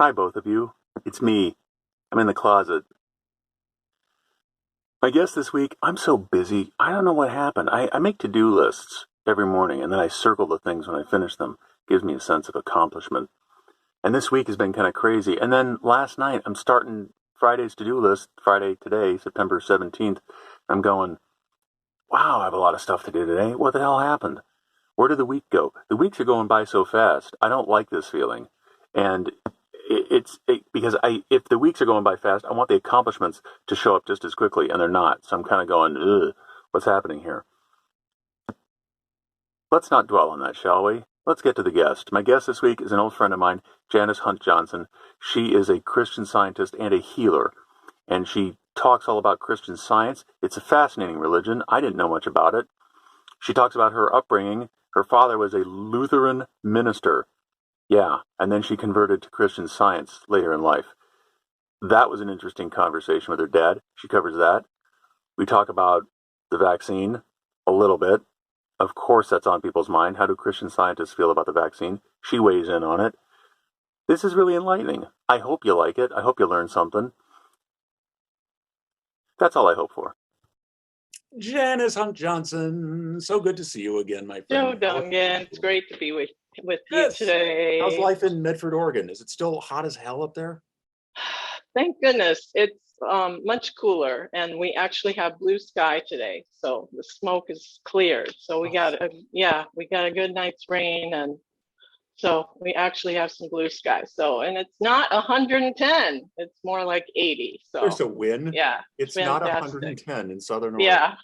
Hi, both of you. It's me. I'm in the closet. My guest this week, I'm so busy. I don't know what happened. I make to-do lists every morning, and then I circle the things when I finish them. Gives me a sense of accomplishment. And this week has been kind of crazy. And then last night, I'm starting Friday's to-do list, Friday today, September 17th. I'm going, wow, I have a lot of stuff to do today. What the hell happened? Where did the week go? The weeks are going by so fast. I don't like this feeling. And because if the weeks are going by fast, I want the accomplishments to show up just as quickly, and they're not. So I'm kind of going, ugh, what's happening here? Let's not dwell on that, shall we? Let's get to the guest. My guest this week is an old friend of mine, Janis Hunt Johnson. She is a Christian Scientist and a healer, and she talks all about Christian Science. It's a fascinating religion. I didn't know much about it. She talks about her upbringing. Her father was a Lutheran minister. Yeah, and then she converted to Christian Science later in life. That was an interesting conversation with her dad. She covers that. We talk about the vaccine a little bit. Of course, that's on people's mind. How do Christian Scientists feel about the vaccine? She weighs in on it. This is really enlightening. I hope you like it. I hope you learn something. That's all I hope for. Janis Hunt Johnson, so good to see you again, my Joe friend. Dungan, it's great to be with Yes. you today. How's life in Medford, Oregon? Is it still hot as hell up there? Thank goodness it's much cooler, and we actually have blue sky today, so the smoke is cleared. So we got a good night's rain, and so we actually have some blue sky. So, and it's not 110; it's more like 80. So there's a win. Yeah, it's not 110 in Southern Oregon. Yeah.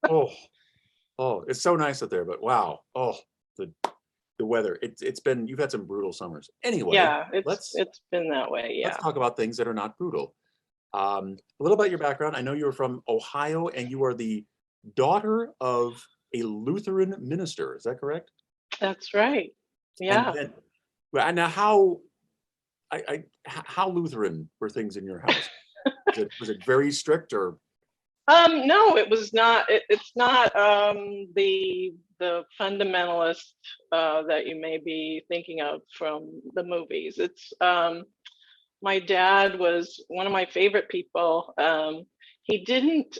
oh, it's so nice out there. But wow, the weather. You've had some brutal summers. Anyway, yeah, it's been that way. Yeah. Let's talk about things that are not brutal. A little about your background. I know you were from Ohio, and you are the daughter of a Lutheran minister. Is that correct? That's right. Yeah. And now how Lutheran were things in your house? Was it very strict or? No, it was not. It's not the fundamentalist that you may be thinking of from the movies. It's my dad was one of my favorite people. He didn't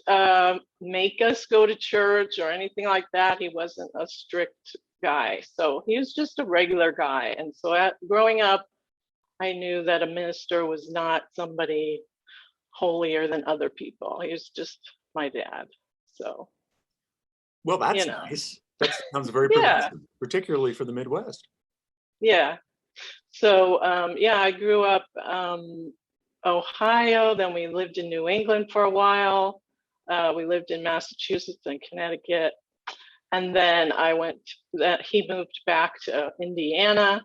make us go to church or anything like that. He wasn't a strict guy. So he was just a regular guy. And so growing up, I knew that a minister was not somebody holier than other people. He was just my dad. So. Well, that's nice. That sounds very progressive, particularly for the Midwest. Yeah. So, I grew up Ohio, then we lived in New England for a while. We lived in Massachusetts and Connecticut. And then he moved back to Indiana,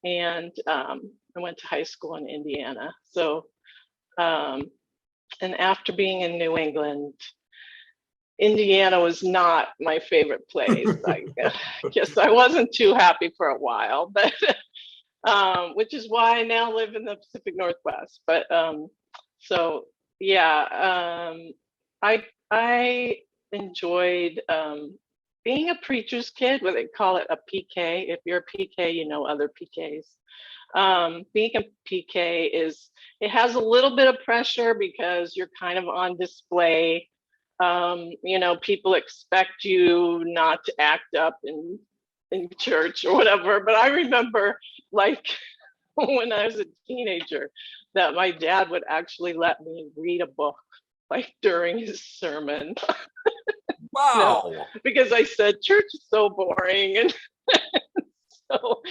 and I went to high school in Indiana. So, and after being in New England, Indiana was not my favorite place. I guess I wasn't too happy for a while, but which is why I now live in the Pacific Northwest. But I enjoyed being a preacher's kid. What they call it, a PK. If you're a PK, you know other PKs. Being a PK it has a little bit of pressure because you're kind of on display. People expect you not to act up in church or whatever. But I remember, like, when I was a teenager, that my dad would actually let me read a book, like, during his sermon. Wow. Because I said church is so boring, and so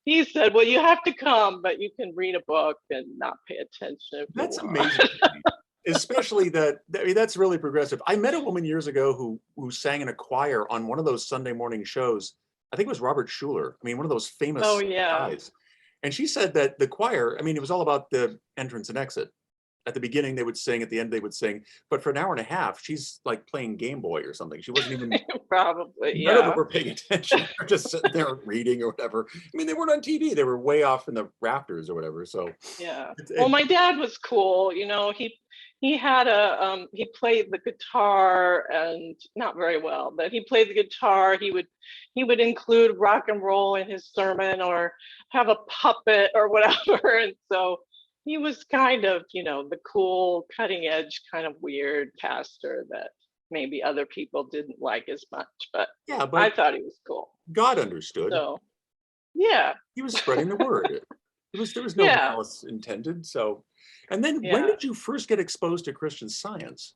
he said, well, you have to come, but you can read a book and not pay attention. That's amazing. Especially that's really progressive. I met a woman years ago who sang in a choir on one of those Sunday morning shows. I think it was Robert Schuller. I mean, one of those famous guys. And she said that the choir, I mean, it was all about the entrance and exit. at the beginning they would sing, at the end they would sing, but for an hour and a half, she's like playing Game Boy or something. She wasn't even, Probably, none of them yeah. were paying attention. They're just sitting there reading or whatever. I mean, they weren't on TV. They were way off in the rafters or whatever. So Yeah. it, Well, it, my dad was cool. He had he played the guitar, and not very well, but he played the guitar. He would include rock and roll in his sermon or have a puppet or whatever. And so he was kind of, the cool, cutting edge, kind of weird pastor that maybe other people didn't like as much, but yeah, I but thought he was cool. God understood. So yeah, He was spreading the word. There was no yeah, malice intended. So, and then when yeah. did you first get exposed to Christian Science?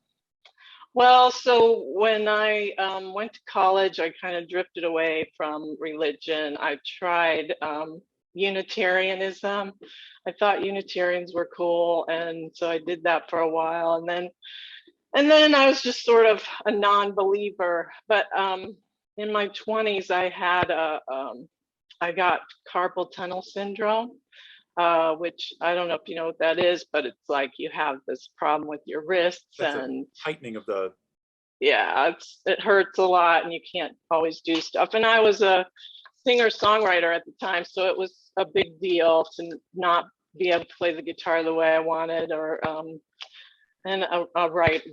Well, so when I went to college, I kind of drifted away from religion. I tried Unitarianism. I thought Unitarians were cool, and so I did that for a while, and then I was just sort of a non-believer. But in my 20s, I got carpal tunnel syndrome, which I don't know if you know what that is, but it's like you have this problem with your wrists, That's a and tightening of the. yeah, it hurts a lot, and you can't always do stuff. And I was a singer-songwriter at the time, so it was a big deal to not be able to play the guitar the way I wanted, or and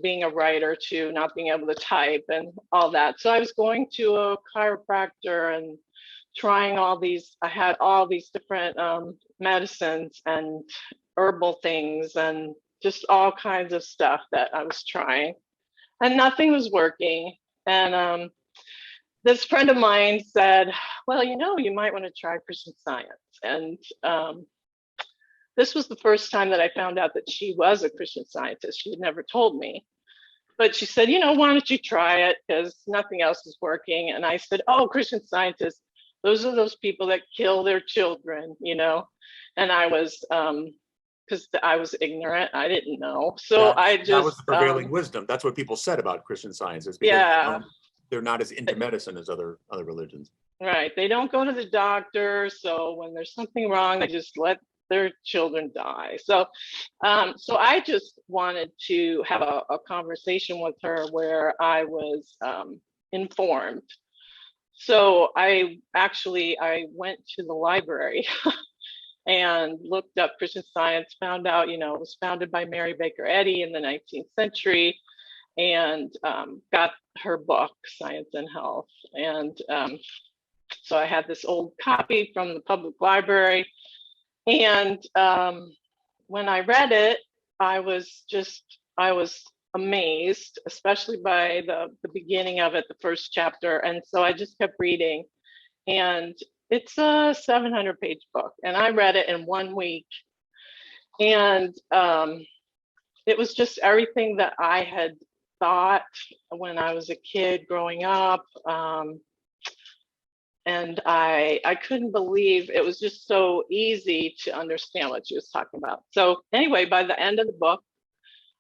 being a writer too, not being able to type and all that. So I was going to a chiropractor and trying I had all these different medicines and herbal things and just all kinds of stuff that I was trying, and nothing was working. And this friend of mine said, well, you might want to try Christian Science. And this was the first time that I found out that she was a Christian Scientist. She had never told me. But she said, why don't you try it? Because nothing else is working. And I said, oh, Christian Scientists, those are those people that kill their children, And I was, because I was ignorant, I didn't know. So I That was just, the prevailing wisdom. That's what people said about Christian Science, is because yeah, they're not as into medicine as other religions. right. They don't go to the doctor. So when there's something wrong, they just let their children die. So I just wanted to have a conversation with her where I was informed. So I went to the library and looked up Christian Science, found out, it was founded by Mary Baker Eddy in the 19th century, and got her book, Science and Health. And so I had this old copy from the public library. And when I read it, I was amazed, especially by the beginning of it, the first chapter. And so I just kept reading. And it's a 700-page book. And I read it in 1 week. And it was just everything that I had thought when I was a kid growing up. And I couldn't believe it was just so easy to understand what she was talking about. So anyway, by the end of the book,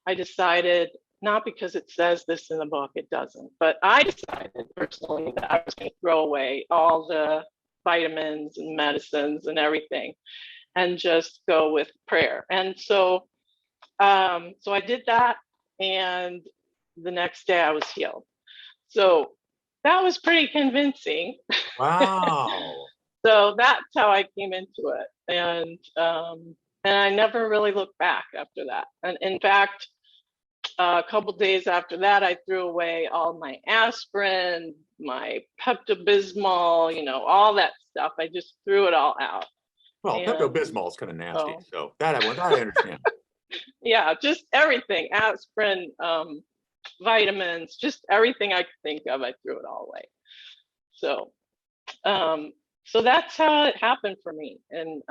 I decided, not because it says this in the book, it doesn't, but I decided personally that I was going to throw away all the vitamins and medicines and everything and just go with prayer. And so I did that, and the next day I was healed. So that was pretty convincing. Wow. So that's how I came into it. And I never really looked back after that. And in fact, a couple days after that, I threw away all my aspirin, my Pepto-Bismol, all that stuff. I just threw it all out. Well, Pepto-Bismol is kind of nasty. So that I understand. Yeah, just everything, aspirin, vitamins, just everything I could think of, I threw it all away. So that's how it happened for me. And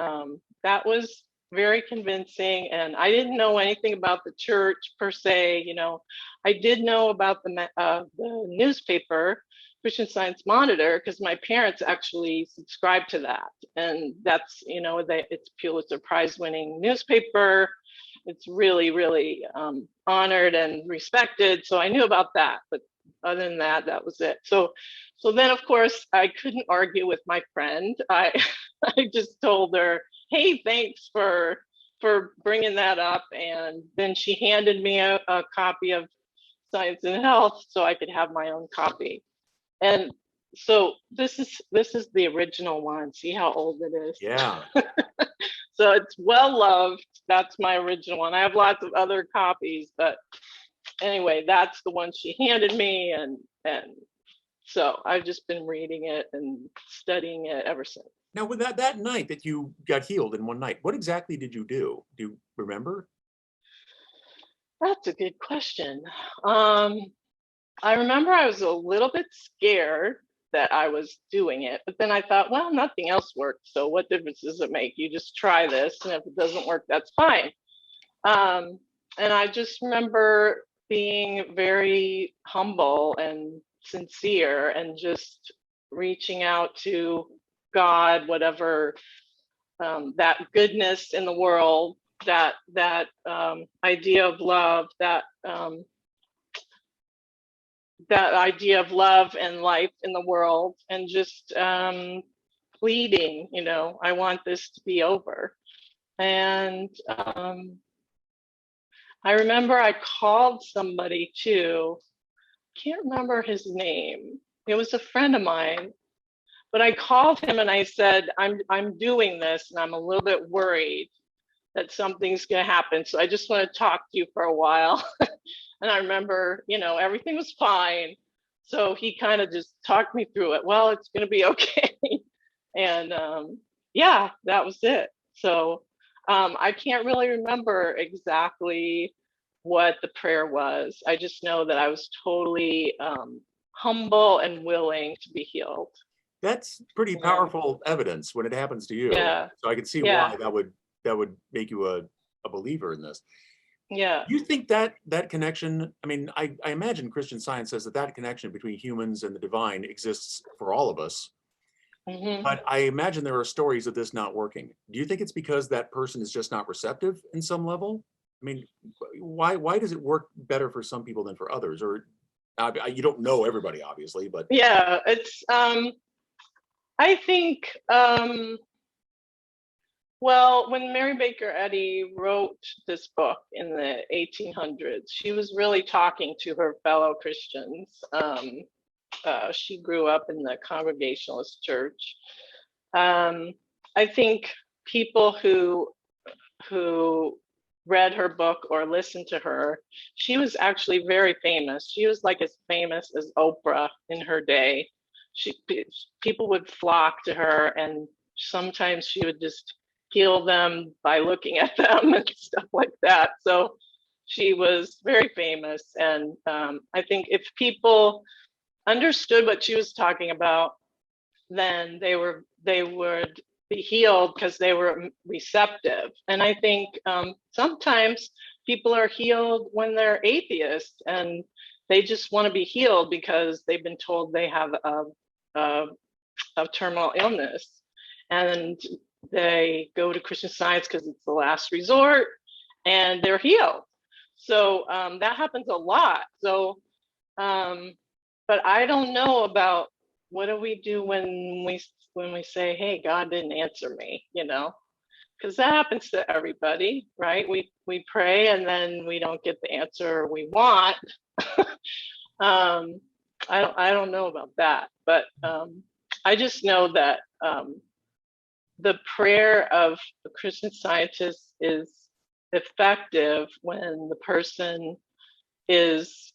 that was very convincing. And I didn't know anything about the church per se. I did know about the newspaper, Christian Science Monitor, because my parents actually subscribed to that. And that's, it's Pulitzer Prize winning newspaper. It's really, really honored and respected. So I knew about that, but other than that, that was it. So then, of course, I couldn't argue with my friend. I just told her, hey, thanks for for bringing that up. And then she handed me a copy of Science and Health so I could have my own copy. And so this is the original one. See how old it is? Yeah. So it's well loved. That's my original one. I have lots of other copies, but anyway, that's the one she handed me, and so I've just been reading it and studying it ever since. Now, with that night that you got healed in one night, what exactly did you do? Do you remember? That's a good question. I remember I was a little bit scared that I was doing it, but then I thought, well, nothing else worked, so what difference does it make? You just try this, and if it doesn't work, that's fine. And I just remember being very humble and sincere and just reaching out to God, whatever that goodness in the world, that idea of love, that idea of love and life in the world, and just pleading, I want this to be over. And I remember I called somebody too. Can't remember his name. It was a friend of mine, but I called him and I said, I'm doing this and I'm a little bit worried that something's going to happen. So I just want to talk to you for a while. And I remember, everything was fine. So he kind of just talked me through it. Well, it's going to be okay. And yeah, that was it. So I can't really remember exactly what the prayer was. I just know that I was totally humble and willing to be healed. That's pretty powerful evidence when it happens to you. Yeah. So I can see why that would make you a believer in this. Yeah. You think that connection, I mean, I imagine Christian Science says that connection between humans and the divine exists for all of us. Mm-hmm. But I imagine there are stories of this not working. Do you think it's because that person is just not receptive in some level? I mean, why does it work better for some people than for others? Or you don't know everybody, obviously, but yeah, it's I think well, when Mary Baker Eddy wrote this book in the 1800s, she was really talking to her fellow Christians. She grew up in the Congregationalist church. I think people who read her book or listened to her, she was actually very famous. She was like as famous as Oprah in her day. People would flock to her, and sometimes she would just heal them by looking at them and stuff like that. So she was very famous. And I think if people understood what she was talking about, then they would be healed because they were receptive. And I think sometimes people are healed when they're atheists and they just want to be healed because they've been told they have a terminal illness, and they go to Christian Science because it's the last resort and they're healed. So that happens a lot. So, but I don't know about what do we do when we say, hey, God didn't answer me, because that happens to everybody, right? We pray and then we don't get the answer we want. I don't know about that, but I just know that the prayer of a Christian Scientist is effective when the person is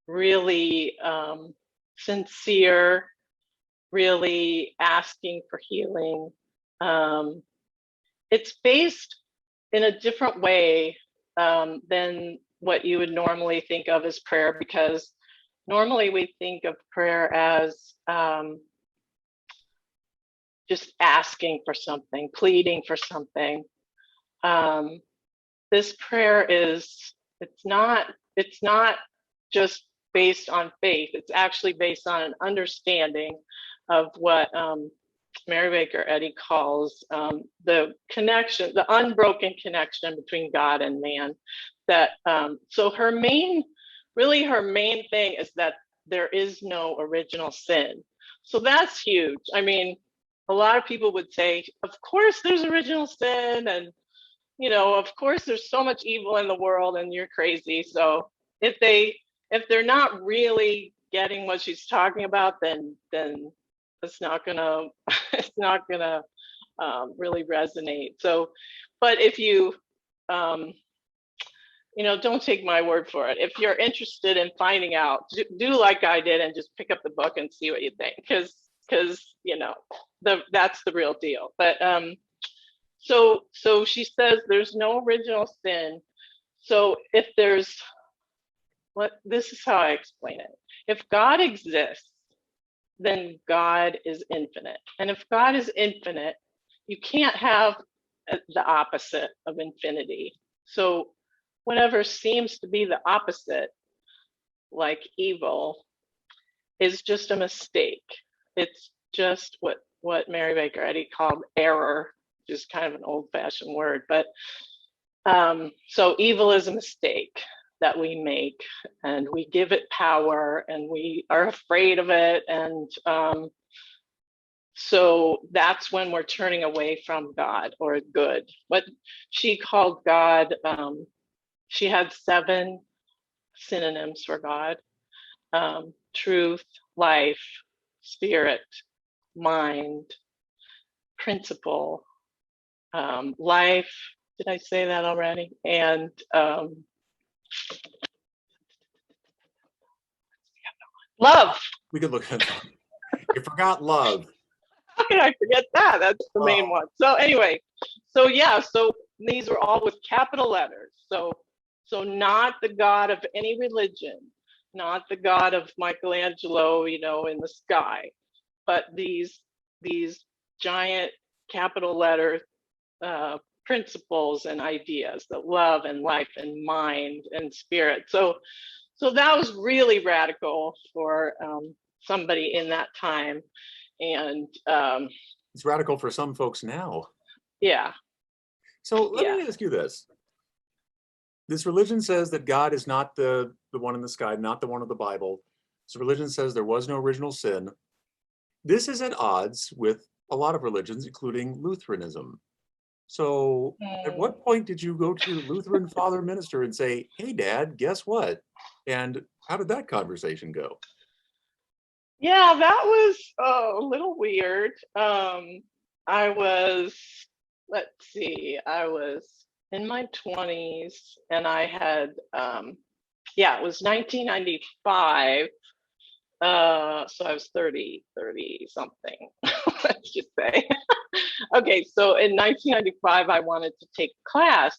really sincere, really asking for healing. It's based in a different way than what you would normally think of as prayer, because normally we think of prayer as just asking for something, pleading for something. This prayer it's not just based on faith. It's actually based on an understanding of what Mary Baker Eddy calls the connection, the unbroken connection between God and man. That so her main thing is that there is no original sin. So that's huge. I mean, a lot of people would say, of course there's original sin, and of course there's so much evil in the world and you're crazy. So if they're not really getting what she's talking about, then it's not gonna it's not gonna really resonate. So, but if you don't take my word for it. If you're interested in finding out, do like I did and just pick up the book and see what you think, because that's the real deal. But so she says there's no original sin. So if this is how I explain it. If God exists, then God is infinite. And if God is infinite, you can't have the opposite of infinity. So whatever seems to be the opposite, like evil, is just a mistake. It's just what Mary Baker Eddy called error, which is kind of an old-fashioned word. But so evil is a mistake that we make, and we give it power, and we are afraid of it. And so that's when we're turning away from God or good. What she called God, she had 7 synonyms for God: truth, life, spirit, mind, principle, life. Did I say that already? And love. We could look at that. You forgot love. How can I forget that? That's the main one. So anyway, so these are all with capital letters. So not the God of any religion, not the God of Michelangelo, in the sky, but these giant capital letter principles and ideas, that love and life and mind and spirit. So that was really radical for somebody in that time. And it's radical for some folks now. Yeah. So let me ask you this. This religion says that God is not the one in the sky, not the one of the Bible. This religion says there was no original sin. This is at odds with a lot of religions, including Lutheranism. So at what point did you go to your Lutheran father minister and say, hey, Dad, guess what? And how did that conversation go? Yeah, that was a little weird. I was in my 20s, and I had, it was 1995. So I was 30 something, let's just say. Okay, so in 1995, I wanted to take a class.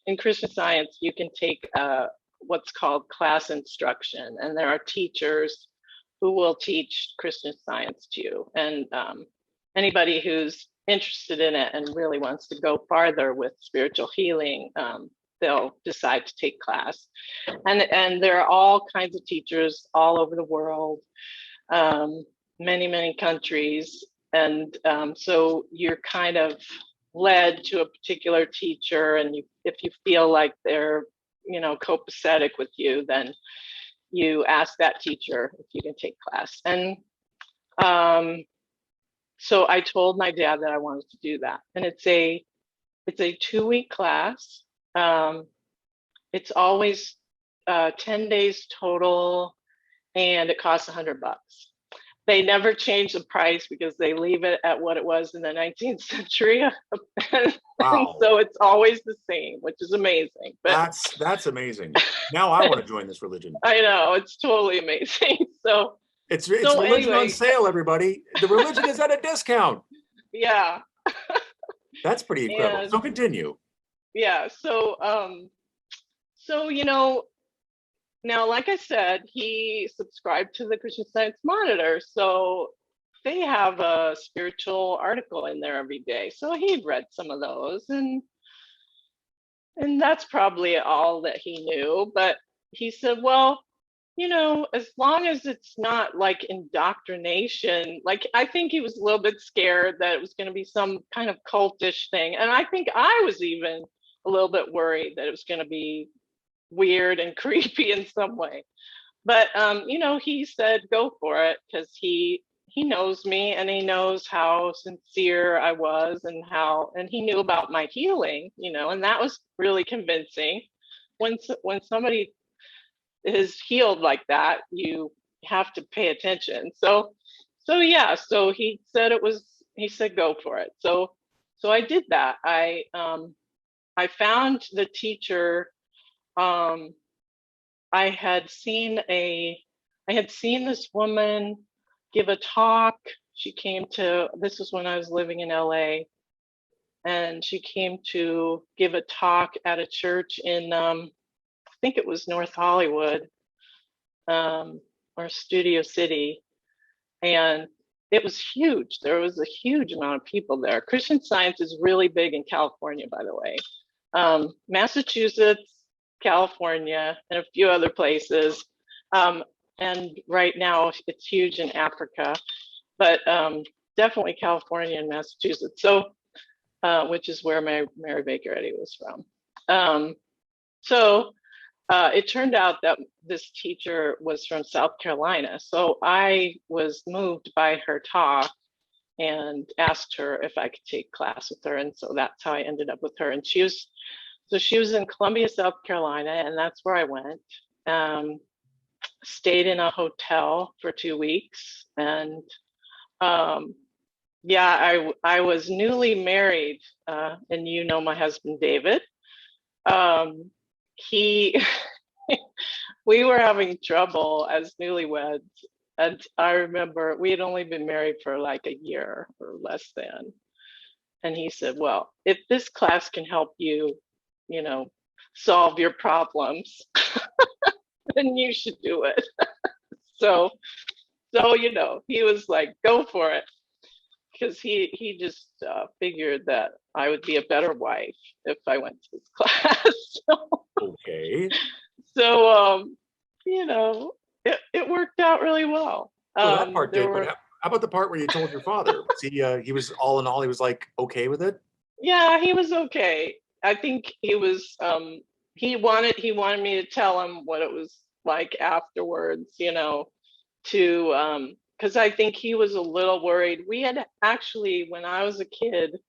In Christian Science, you can take what's called class instruction, and there are teachers who will teach Christian Science to you. And anybody who's interested in it and really wants to go farther with spiritual healing, they'll decide to take class. And there are all kinds of teachers all over the world, many countries. And so you're kind of led to a particular teacher, and if you feel like they're, copacetic with you, then you ask that teacher if you can take class. And so I told my dad that I wanted to do that. And it's a 2-week class. It's always 10 days total, and it costs $100. They never change the price because they leave it at what it was in the 19th century. Wow. So it's always the same, which is amazing. But that's amazing. Now I want to join this religion. I know, it's totally amazing. So it's religion on sale, everybody. The religion is at a discount. Yeah. That's pretty incredible. So continue. Yeah. So now, like I said, he subscribed to the Christian Science Monitor. So they have a spiritual article in there every day. So he'd read some of those, and that's probably all that he knew. But he said, well, as long as it's not like indoctrination, like I think he was a little bit scared that it was going to be some kind of cultish thing. And I think I was even a little bit worried that it was going to be weird and creepy in some way. But he said go for it, because he he knows me, and he knows how sincere I was, and he knew about my healing, and that was really convincing. When somebody is healed like that, you have to pay attention. So yeah, so he said go for it. So I did that. I found the teacher. I had seen this woman give a talk. This was when I was living in LA, and she came to give a talk at a church in, I think it was North Hollywood, or Studio City. And it was huge. There was a huge amount of people there. Christian Science is really big in California, by the way. Massachusetts, California, and a few other places. And right now it's huge in Africa, but definitely California and Massachusetts. So, which is where Mary Baker Eddy was from. So it turned out that this teacher was from South Carolina. So I was moved by her talk and asked her if I could take class with her. And so that's how I ended up with her. And she was in Columbia, South Carolina, and that's where I went. Stayed in a hotel for 2 weeks. And yeah, I was newly married, and my husband, David. We were having trouble as newlyweds. And I remember we had only been married for like a year or less than. And he said, well, if this class can help you, solve your problems, then you should do it. So, he was like, go for it. Because he just figured that I would be a better wife if I went to this class. Okay. So, it worked out really well. Well, that part did, but how about the part where you told your father? He was all in all, he was like okay with it? Yeah, he was okay. I think he was, he wanted me to tell him what it was like afterwards, because I think he was a little worried. We had actually, when I was a kid,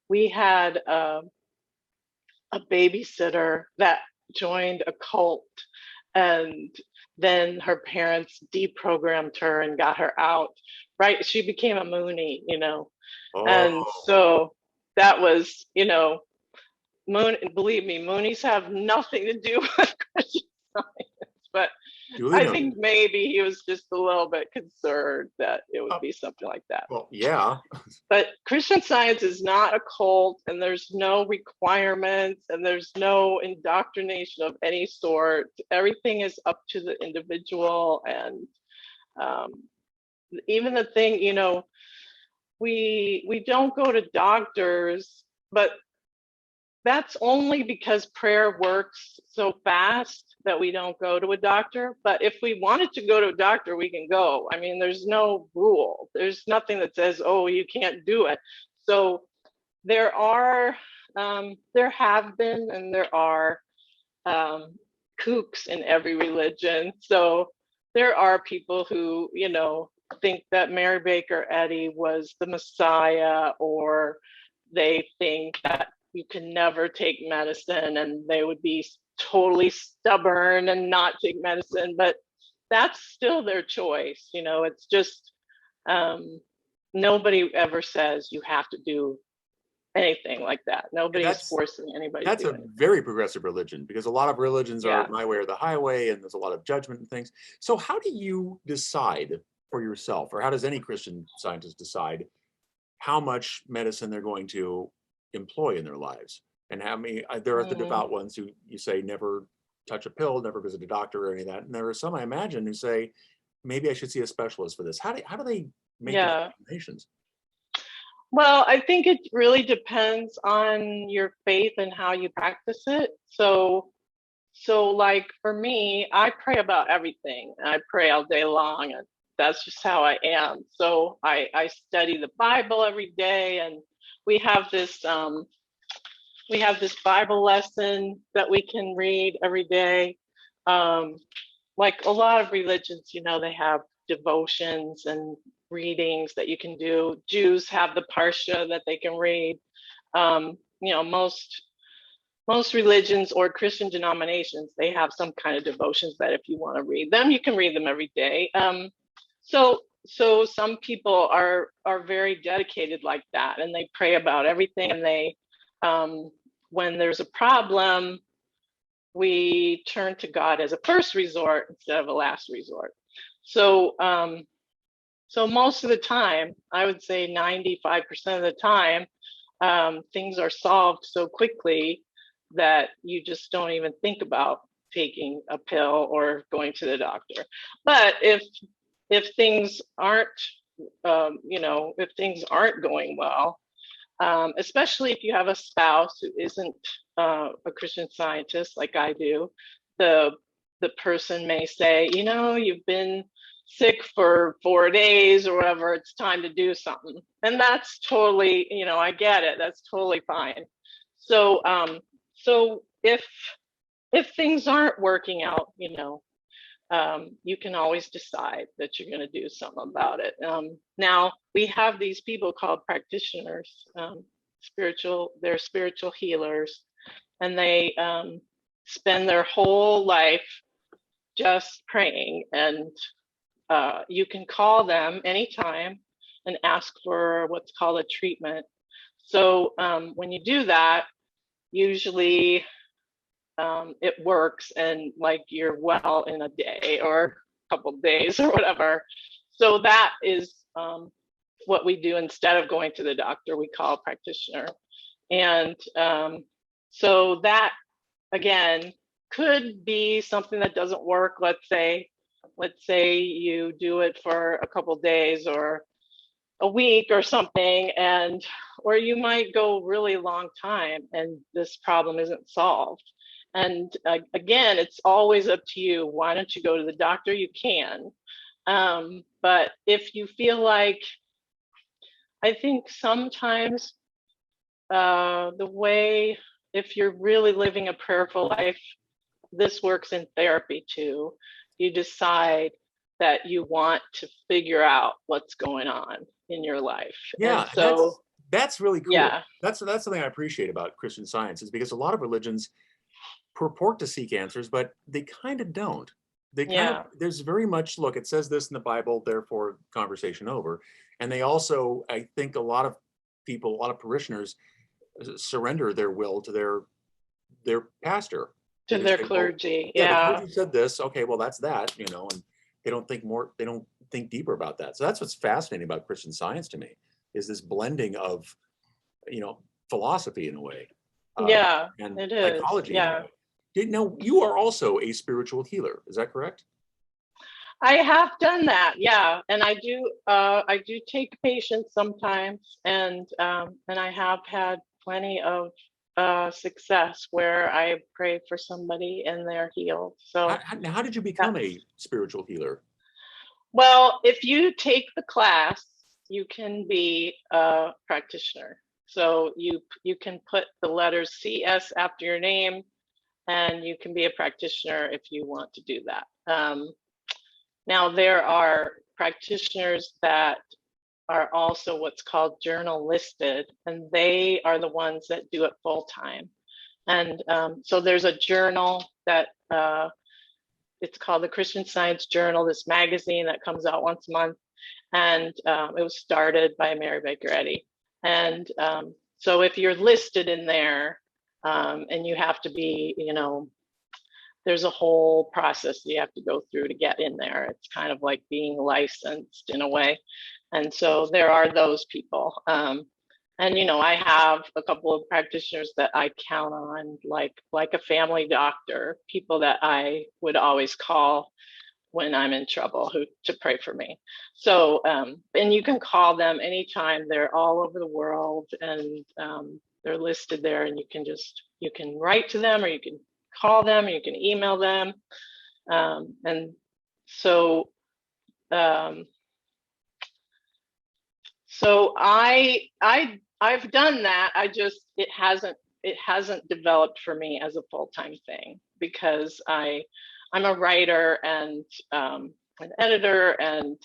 we had a babysitter that joined a cult, and then her parents deprogrammed her and got her out, right? She became a Moonie, and so that was, believe me, Moonies have nothing to do with Christian Science, but I think maybe he was just a little bit concerned that it would be something like that. Well, yeah. But Christian Science is not a cult, and there's no requirements, and there's no indoctrination of any sort. Everything is up to the individual. And even the thing, we don't go to doctors, but that's only because prayer works so fast that we don't go to a doctor. But if we wanted to go to a doctor, we can go. I mean, there's no rule. There's nothing that says, oh, you can't do it. So there have been, and there are kooks in every religion. So there are people who, think that Mary Baker Eddy was the Messiah, or they think that you can never take medicine, and they would be totally stubborn and not take medicine. But that's still their choice. It's just nobody ever says you have to do anything like that. Nobody's forcing anybody to do That's a very progressive religion, because a lot of religions are my way or the highway, and there's a lot of judgment and things. So how do you decide for yourself, or how does any Christian Scientist decide how much medicine they're going to employ in their lives? And how many, there are the devout ones who you say never touch a pill, never visit a doctor or any of that. And there are some, I imagine, who say, maybe I should see a specialist for this. How do they make those recommendations? Well, I think it really depends on your faith and how you practice it. So like for me, I pray about everything. I pray all day long, and that's just how I am. So I study the Bible every day, and we have this Bible lesson that we can read every day. Like a lot of religions, they have devotions, and readings that you can do. Jews have the Parsha that they can read. Most religions or Christian denominations, they have some kind of devotions that if you want to read them, you can read them every day. So some people are very dedicated like that, and they pray about everything. And they, when there's a problem, we turn to God as a first resort instead of a last resort. So most of the time, I would say 95% of the time, things are solved so quickly that you just don't even think about taking a pill or going to the doctor. But if things aren't, if things aren't going well, especially if you have a spouse who isn't a Christian Scientist like I do, the person may say, you've been sick for 4 days or whatever, it's time to do something. And that's totally, I get it. That's totally fine. So if things aren't working out, you can always decide that you're going to do something about it. Now we have these people called practitioners, they're spiritual healers, and they spend their whole life just praying. And you can call them anytime and ask for what's called a treatment. So when you do that, usually it works, and like you're well in a day or a couple of days or whatever. So that is what we do. Instead of going to the doctor, we call a practitioner. And so that, again, could be something that doesn't work. Let's say you do it for a couple of days or a week or something, or you might go really long time and this problem isn't solved. And again, it's always up to you. Why don't you go to the doctor? You can. But if you feel like, I think sometimes if you're really living a prayerful life, this works in therapy too. You decide that you want to figure out what's going on in your life. Yeah, and so that's really cool. Yeah. That's something I appreciate about Christian Science, is because a lot of religions purport to seek answers, but they kind of don't. There's very much, look, it says this in the Bible, therefore conversation over. And they also, I think a lot of people, a lot of parishioners surrender their will to their pastor. To their clergy. Yeah. The clergy said this, okay, well, that's that, and they don't think deeper about that. So that's what's fascinating about Christian Science to me, is this blending of, philosophy in a way. And it is. psychology. Yeah. Now, you are also a spiritual healer, is that correct? I have done that, yeah, and I do take patients sometimes, and I have had plenty of success where I pray for somebody and they're healed. So how did you become a spiritual healer? Well, if you take the class, you can be a practitioner. So you can put the letters CS after your name, and you can be a practitioner if you want to do that. Now, there are practitioners that are also what's called journal listed, and they are the ones that do it full time. And so there's a journal that it's called the Christian Science Journal, this magazine that comes out once a month. And it was started by Mary Baker Eddy. And so if you're listed in there, and you have to be, there's a whole process you have to go through to get in there. It's kind of like being licensed in a way. And so there are those people. And, I have a couple of practitioners that I count on, like a family doctor, people that I would always call when I'm in trouble to pray for me. So, and you can call them anytime. They're all over the world, and they're listed there, and you can write to them, or you can call them, or you can email them. And so, I've done that. It hasn't developed for me as a full-time thing, because I'm a writer and an editor, and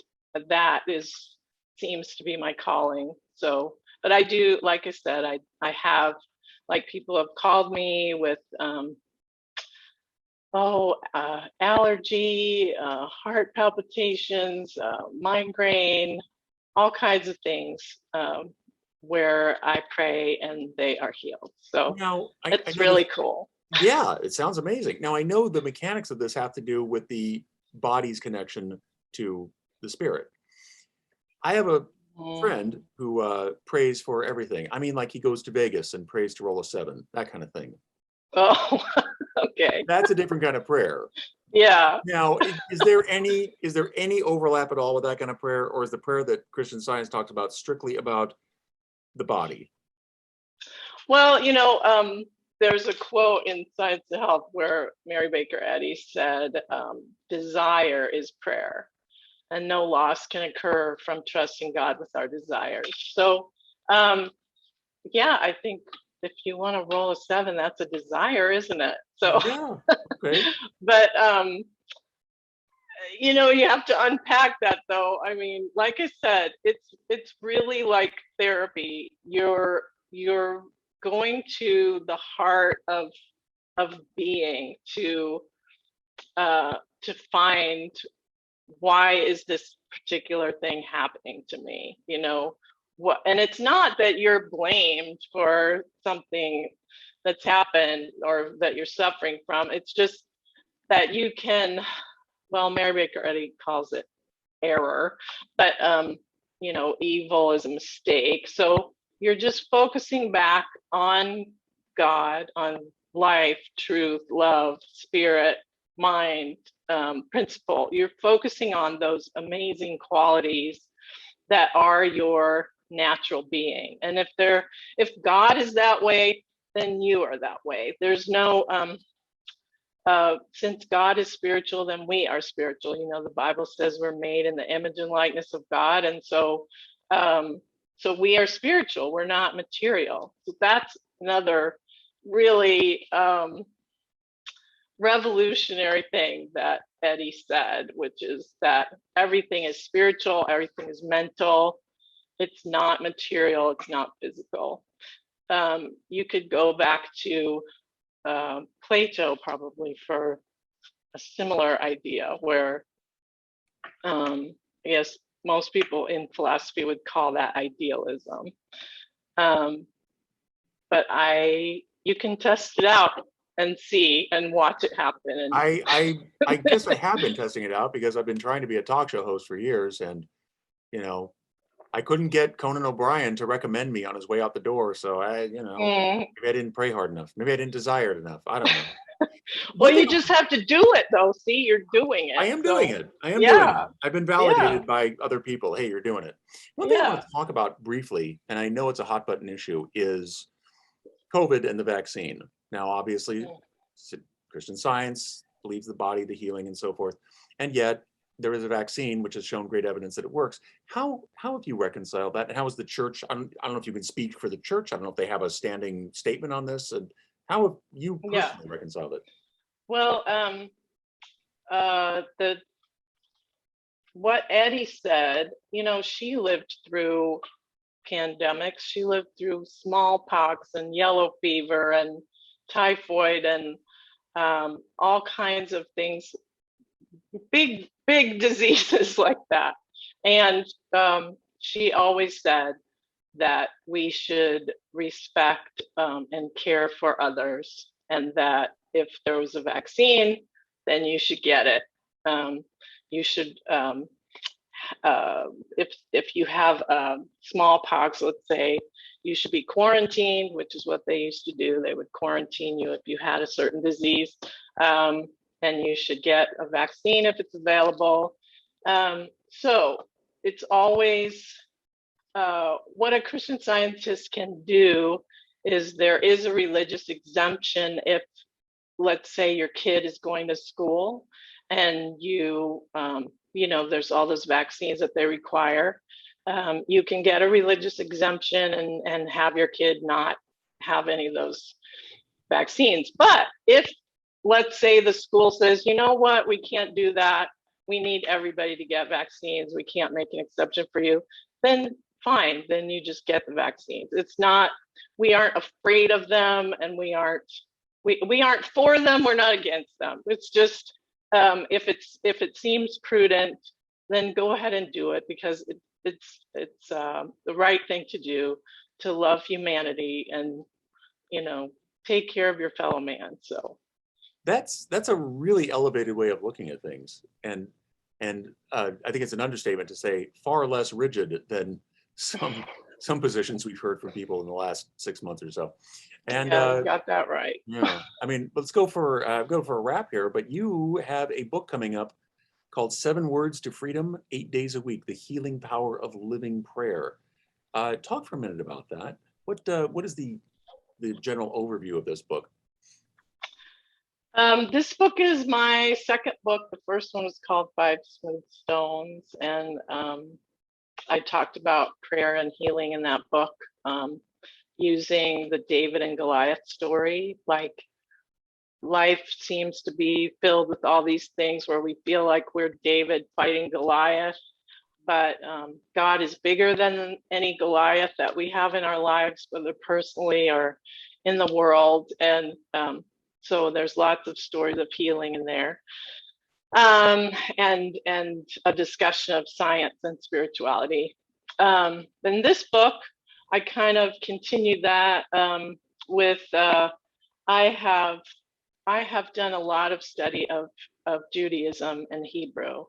that is seems to be my calling. So, but I do, like I said, I have, like, people have called me with allergy, heart palpitations, migraine, all kinds of things, where I pray and they are healed. So Now, I it's know really this, cool. yeah, it sounds amazing. Now, I know the mechanics of this have to do with the body's connection to the spirit. I have a friend who prays for everything. I mean, like he goes to Vegas and prays to roll a 7, that kind of thing. Oh, okay. That's a different kind of prayer. Yeah. Now, is there any overlap at all with that kind of prayer, or is the prayer that Christian Science talks about strictly about the body? Well, there's a quote in Science of Health where Mary Baker Eddy said, desire is prayer, and no loss can occur from trusting God with our desires. So, yeah, I think if you want to roll a 7, that's a desire, isn't it? So, Yeah, okay. but, you have to unpack that, though. I mean, like I said, it's really like therapy. You're going to the heart of being to find, why is this particular thing happening to me? What, and it's not that you're blamed for something that's happened or that you're suffering from. It's just that you can, well, Mary Baker Eddy calls it error, but evil is a mistake. So you're just focusing back on God, on life, truth, love, spirit, mind, principle. You're focusing on those amazing qualities that are your natural being. And if God is that way, then you are that way. There's no since God is spiritual, then we are spiritual. The Bible says we're made in the image and likeness of God, and so we are spiritual. We're not material. So that's another really revolutionary thing that Eddy said, which is that everything is spiritual, everything is mental. It's not material. It's not physical. You could go back to Plato probably for a similar idea, where I guess most people in philosophy would call that idealism. But you can test it out and see and watch it happen. And I guess I have been testing it out because I've been trying to be a talk show host for years, and I couldn't get Conan O'Brien to recommend me on his way out the door. So maybe I didn't pray hard enough. Maybe I didn't desire it enough. I don't know. Well, you just have to do it, though. See, you're doing it. I am doing it. Doing it. I've been validated Yeah. by other people. Hey, you're doing it. One thing I want to talk about briefly, and I know it's a hot button issue, is COVID and the vaccine. Now, obviously, Christian Science believes the body, the healing, and so forth. And yet, there is a vaccine which has shown great evidence that it works. How have you reconciled that? And how is the church? I don't know if you can speak for the church. I don't know if they have a standing statement on this. And how have you personally reconciled it? Well, what Eddy said, she lived through pandemics. She lived through smallpox and yellow fever and typhoid and all kinds of things, big diseases like that. And she always said that we should respect and care for others, and that if there was a vaccine, then you should get it. You should, if you have smallpox, let's say, you should be quarantined, which is what they used to do. They would quarantine you if you had a certain disease, and you should get a vaccine if it's available. So it's always, what a Christian Scientist can do is there is a religious exemption if, let's say, your kid is going to school and there's all those vaccines that they require. You can get a religious exemption and have your kid not have any of those vaccines. But if, let's say, the school says, you know what, we can't do that. We need everybody to get vaccines. We can't make an exception for you. then fine, then you just get the vaccines. It's not, we aren't afraid of them, and we aren't for them, we're not against them. It's just, if it seems prudent, then go ahead and do it, because it's the right thing to do, to love humanity and, take care of your fellow man. So That's a really elevated way of looking at things, and I think it's an understatement to say far less rigid than some positions we've heard from people in the last 6 months or so. And yeah, you got that right. yeah, I mean, let's go for a wrap here. But you have a book coming up called 7 Words to Freedom, 8 Days a Week: The Healing Power of Living Prayer. Talk for a minute about that. What is the general overview of this book? This book is my second book. The first one was called Five Smooth Stones, and I talked about prayer and healing in that book, using the David and Goliath story. Like, life seems to be filled with all these things where we feel like we're David fighting Goliath, but God is bigger than any Goliath that we have in our lives, whether personally or in the world. And so there's lots of stories of healing in there, and a discussion of science and spirituality. In this book, I kind of continued that with I have done a lot of study of Judaism and Hebrew,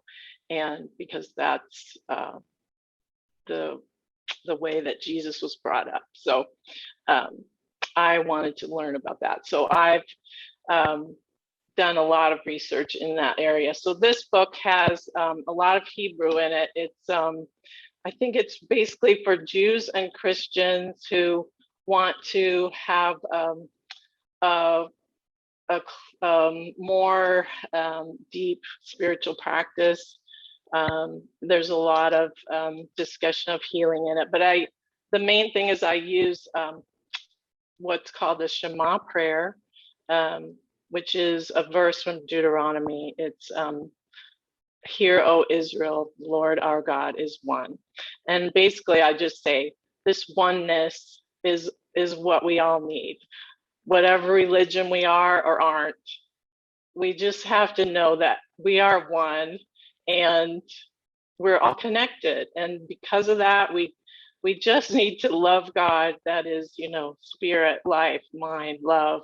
and because that's the way that Jesus was brought up. So I wanted to learn about that. So I've done a lot of research in that area. So this book has a lot of Hebrew in it. It's I think it's basically for Jews and Christians who want to have a more deep spiritual practice. There's a lot of discussion of healing in it, but the main thing is I use what's called the Shema Prayer, which is a verse from Deuteronomy. It's "Hear, O Israel, the Lord our God is one." And basically I just say this oneness is what we all need. Whatever religion we are or aren't, we just have to know that we are one and we're all connected. And because of that, we just need to love God. That is, spirit, life, mind, love,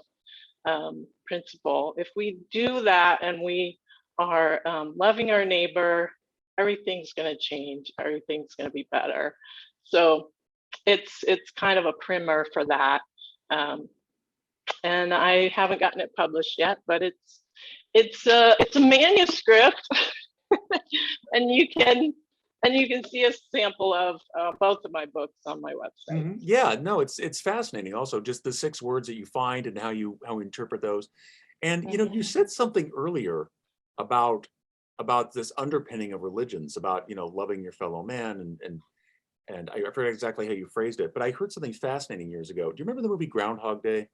principle. If we do that and we are loving our neighbor, everything's going to change. Everything's going to be better. So it's kind of a primer for that. And I haven't gotten it published yet, but it's a manuscript, and you can see a sample of both of my books on my website. Mm-hmm. Yeah, no, it's fascinating. Also, just the 6 words that you find and how you interpret those. And you said something earlier about this underpinning of religions, about loving your fellow man, and I forget exactly how you phrased it, but I heard something fascinating years ago. Do you remember the movie Groundhog Day?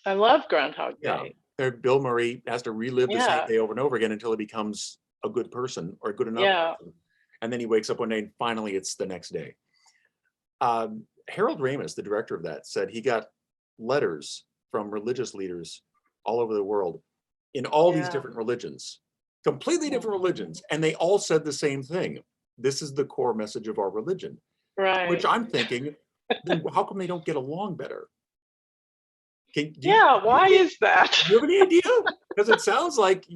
I love Groundhog Day. Yeah, Bill Murray has to relive the same day over and over again until he becomes a good person or a good enough person. And then he wakes up one day and finally it's the next day. Harold Ramis, the director of that, said he got letters from religious leaders all over the world in all these different religions, completely different religions, and they all said the same thing. This is the core message of our religion. Right. Which I'm thinking, then how come they don't get along better? Why is that? Do you have any idea? Because it sounds like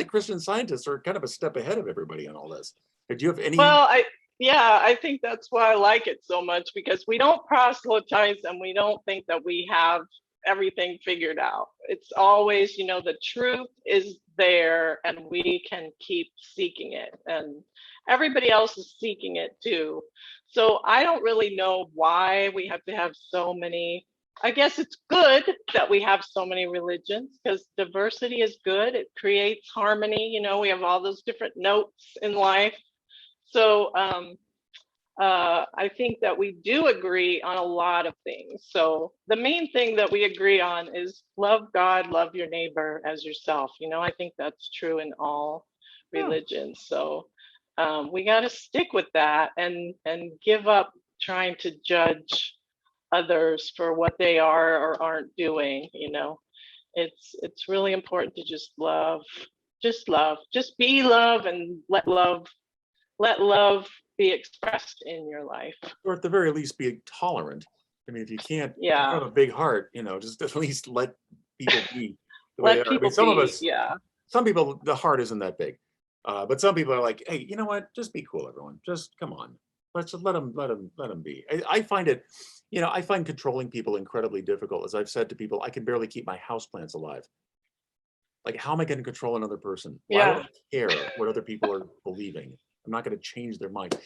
Christian Scientists are kind of a step ahead of everybody on all this. Do you have any? Well, I think that's why I like it so much, because we don't proselytize and we don't think that we have everything figured out. It's always, the truth is there and we can keep seeking it, and everybody else is seeking it too. So I don't really know why we have to have so many. I guess it's good that we have so many religions, because diversity is good. It creates harmony. We have all those different notes in life. So I think that we do agree on a lot of things. So the main thing that we agree on is love God, love your neighbor as yourself. I think that's true in all religions. So we got to stick with that and give up trying to judge others for what they are or aren't doing. It's really important to just love, just be love, and let love be expressed in your life. Or at the very least, be tolerant. I mean, if you can't Yeah. have a big heart, just at least let people be the way Let they are. I mean, people some of be, us, yeah. some people, the heart isn't that big. But some people are like, hey, you know what? Just be cool, everyone. Just come on. Let's just let them be. I find it, I find controlling people incredibly difficult. As I've said to people, I can barely keep my houseplants alive. Like, how am I going to control another person? Why would I care what other people are believing? I'm not going to change their mind.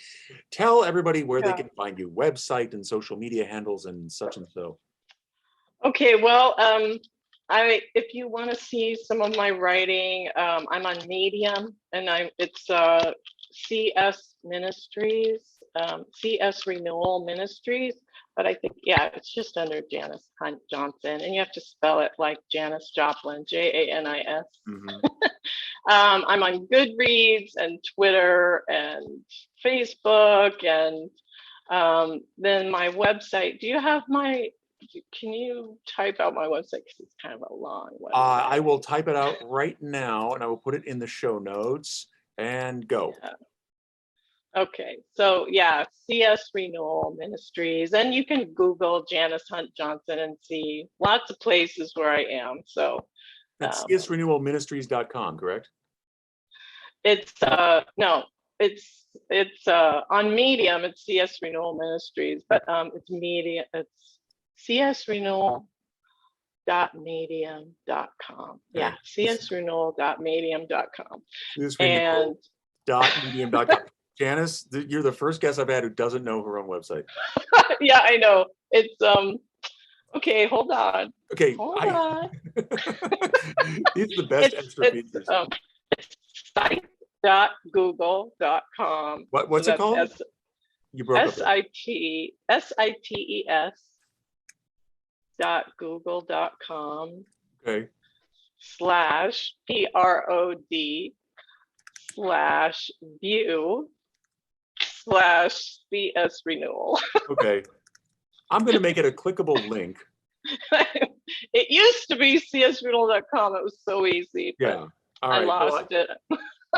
Tell everybody where they can find you, website and social media handles and such and so. Okay, well, if you want to see some of my writing, I'm on Medium, and it's CS Ministries, CS Renewal Ministries, but I think, it's just under Janis Hunt Johnson, and you have to spell it like Janis Joplin, Janis. Mm-hmm. I'm on Goodreads and Twitter and Facebook, and then my website. Can you type out my website, because it's kind of a long website? I will type it out right now, and I will put it in the show notes, and go. Yeah. Okay, so CS Renewal Ministries, and you can Google Janis Hunt Johnson and see lots of places where I am. So that's csrenewalministries.com, correct? It's no, it's on Medium. It's CS Renewal Ministries, but it's media. It's csrenewal.medium.com. Yeah, csrenewal.medium.com. And .medium.com. Janice, you're the first guest I've had who doesn't know her own website. Yeah, I know. It's okay, hold on. Okay. Hold on. These are the best extra features. It's site.google.com. What's it called? You broke up. SITES.google.com. Okay. /prod/view/CS Renewal. Okay. I'm going to make it a clickable link. It used to be csrenewal.com. It was so easy. Yeah. All right. I lost it.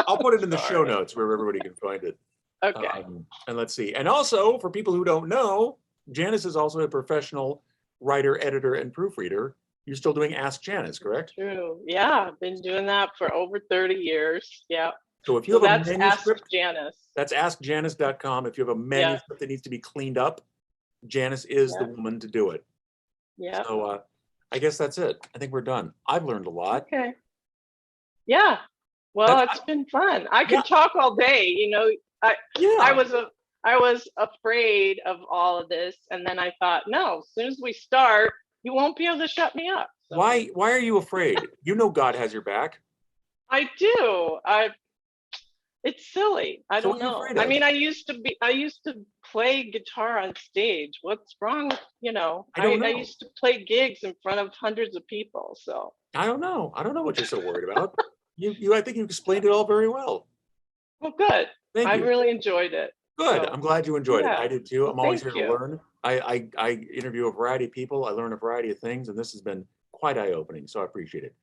I'll put it in the show notes where everybody can find it. Okay. And let's see. And also, for people who don't know, Janice is also a professional writer, editor, and proofreader. You're still doing Ask Janice, correct? True. Yeah, I've been doing that for over 30 years. Yeah. So if you have a manuscript, Ask Janice. That's askjanice.com. If you have a manuscript that needs to be cleaned up, Janice is the woman to do it. Yeah. So I guess that's it. I think we're done. I've learned a lot. Okay. Yeah. Well, it's been fun. I could talk all day. I was afraid of all of this, and then I thought, no, as soon as we start, you won't be able to shut me up. So. Why are you afraid? You know God has your back. I do. It's silly. I don't know. I mean, I used to play guitar on stage. What's wrong with, I used to play gigs in front of hundreds of people. So I don't know what you're so worried about. I think you explained it all very well. Well, good. Thank you. I really enjoyed it. Good. So, I'm glad you enjoyed it. I did too. I'm always here to learn. I interview a variety of people. I learn a variety of things, and this has been quite eye-opening. So I appreciate it.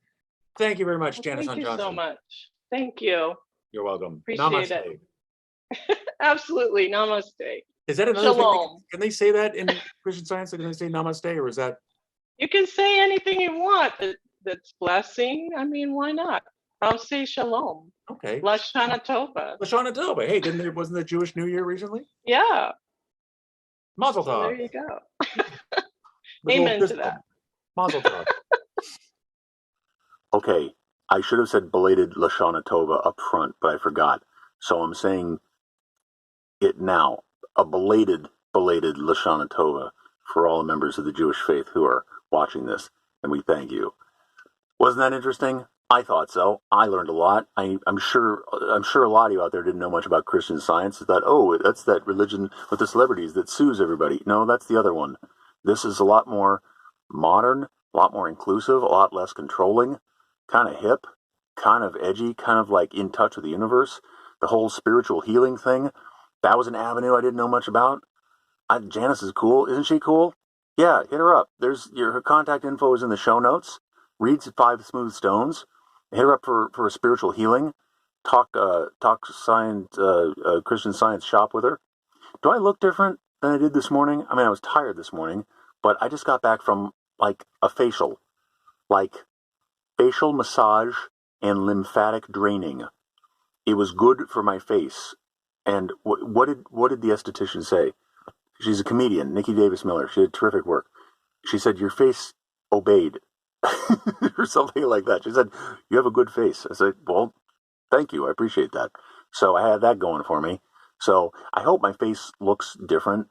Thank you very much, Janis Hunt Johnson. Thank you so much. Thank you. You're welcome. Appreciate Namaste. it. Absolutely. Namaste. Is that another Shalom. thing? Can they say that in Christian Science? Can they say namaste, or is that? You can say anything you want. That's blessing. I mean, why not? I'll say shalom. Okay. Lashana Tova. Lashana Tova. Hey, wasn't the Jewish New Year recently? Yeah. Mazel tov. There you go. Amen to that. Mazel tov. Okay, I should have said belated Lashana Tova up front, but I forgot. So I'm saying it now. A belated Lashana Tova for all the members of the Jewish faith who are watching this, and we thank you. Wasn't that interesting? I thought so. I learned a lot. I'm sure a lot of you out there didn't know much about Christian Science. Thought, oh, that's that religion with the celebrities that sues everybody. No, that's the other one. This is a lot more modern, a lot more inclusive, a lot less controlling, kind of hip, kind of edgy, kind of like in touch with the universe. The whole spiritual healing thing, that was an avenue I didn't know much about. Janice is cool. Isn't she cool? Yeah, hit her up. Her contact info is in the show notes. Reads 5 Smooth Stones. Hit her up for a spiritual healing. Talk science, Christian Science shop with her. Do I look different than I did this morning? I mean, I was tired this morning, but I just got back from like a facial massage and lymphatic draining. It was good for my face. And what did the esthetician say? She's a comedian, Nikki Davis Miller. She did terrific work. She said, your face obeyed. Or something like that. She said, you have a good face. I said, well, thank you. I appreciate that. So I had that going for me. So I hope my face looks different.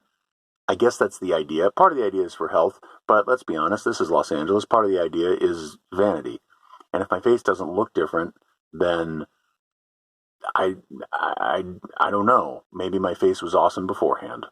I guess that's the idea. Part of the idea is for health, but let's be honest, this is Los Angeles. Part of the idea is vanity. And if my face doesn't look different, then I don't know. Maybe my face was awesome beforehand.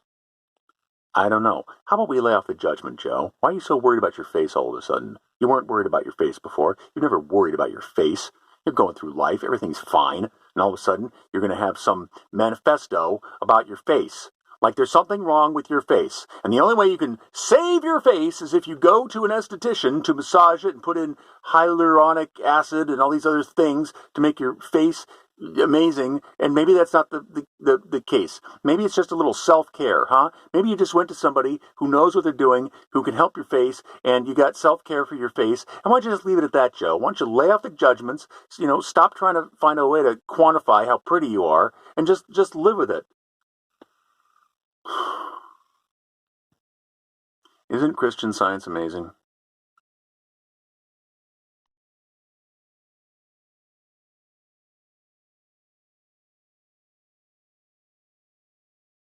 I don't know. How about we lay off the judgment, Joe? Why are you so worried about your face all of a sudden? You weren't worried about your face before. You've never worried about your face. You're going through life. Everything's fine. And all of a sudden, you're going to have some manifesto about your face. Like there's something wrong with your face. And the only way you can save your face is if you go to an esthetician to massage it and put in hyaluronic acid and all these other things to make your face amazing. And maybe that's not the case. Maybe it's just a little self-care, huh? Maybe you just went to somebody who knows what they're doing, who can help your face, and you got self-care for your face. And why don't you just leave it at that, Joe? Why don't you lay off the judgments, stop trying to find a way to quantify how pretty you are, and just live with it. Isn't Christian Science amazing?